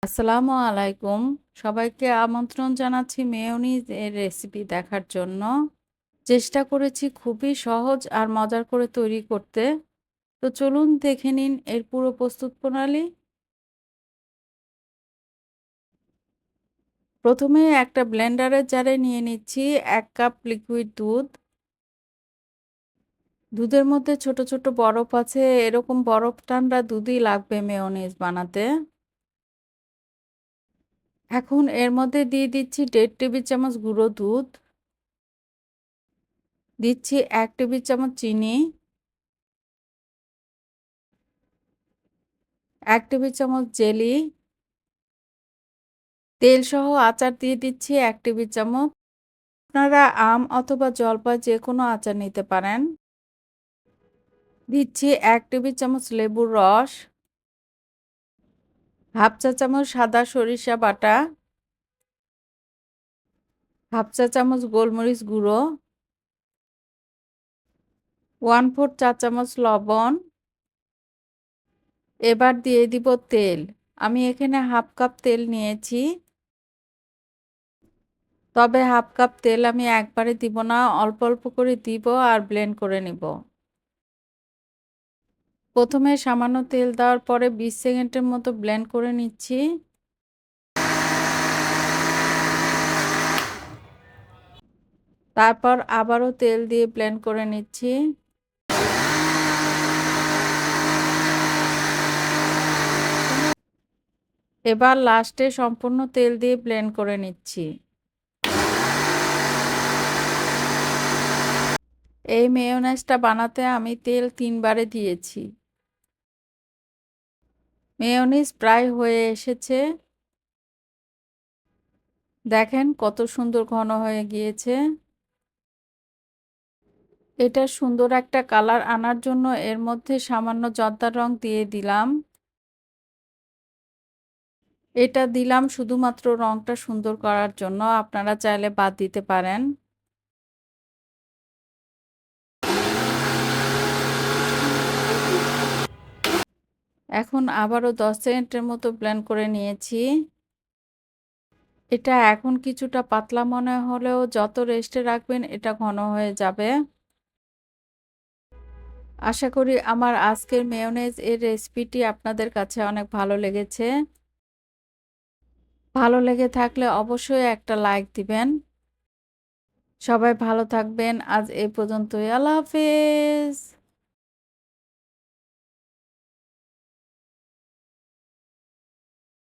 আসসালামু আলাইকুম। সবাইকে আমন্ত্রণ জানাচ্ছি মেয়োনিজ এর রেসিপি দেখার জন্য। চেষ্টা করেছি খুবই সহজ আর মজার করে তৈরি করতে। তো চলুন দেখে নিন এর পুরো প্রস্তুত প্রণালী। প্রথমে একটা ব্লেন্ডারের জারে নিয়ে নিচ্ছি ১ কাপ লিকুইড দুধ। দুধের মধ্যে ছোট, ছোট বরফ আছে, এরকম বরফ ঠান্ডা দুধই লাগবে মেয়োনিজ বানাতে। এখন এর মধ্যে দিয়ে দিচ্ছি ১.৫ টেবিল চামচ গুঁড়ো দুধ। দিচ্ছি ১ টেবিল চামচ চিনি, ১ টেবিল চামচ জেলি, তেলসহ আচার দিয়ে দিচ্ছি ১ টেবিল চামচ। আপনারা আম অথবা জলপাই যেকোনো আচার নিতে পারেন। দিচ্ছি ১ টেবিল চামচ লেবুর রস, হাফ চা চামচ সাদা সরিষা বাটা, হাফ চা চামচ গোলমরিচ গুঁড়ো, 1/4 চা চামচ লবণ। এবার দিয়ে দিব তেল। আমি এখানে হাফ কাপ তেল নিয়েছি। তবে হাফ কাপ তেল আমি একবারে দিব না, অল্প অল্প করে দিব আর ব্লেন্ড করে নিব। প্রথমে সামান্য তেল দেওয়ার পরে ২০ সেকেন্ডের মতো ব্লেন্ড করে নিচ্ছি। তারপর আবারও তেল দিয়ে ব্লেন্ড করে নিচ্ছি। এবার লাস্টে সম্পূর্ণ তেল দিয়ে ব্লেন্ড করে নিচ্ছি। এই মেয়োনেজটা বানাতে আমি তেল ৩ বারে দিয়েছি। মেয়োনিজ প্রায় হয়ে এসেছে। দেখেন কত সুন্দর ঘন হয়ে গিয়েছে। এটা সুন্দর একটা কালার আনার জন্য এর মধ্যে সামান্য জর্দার রং দিয়ে দিলাম। এটা দিলাম শুধুমাত্র রংটা সুন্দর করার জন্য, আপনারা চাইলে বাদ দিতে পারেন। এখন আবারও ১০ সেকেন্ডের মতো ব্লেন্ড করে নিয়েছি। এটা এখন কিছুটা পাতলা মনে হলেও যত রেস্টে রাখবেন এটা ঘন হয়ে যাবে। আশা করি আমার আজকের মেয়োনেজ এর রেসিপিটি আপনাদের কাছে অনেক ভালো লেগেছে। ভালো লেগে থাকলে অবশ্যই একটা লাইক দিবেন। সবাই ভালো থাকবেন। আজ এই পর্যন্তই। আল্লাহ হাফেজ।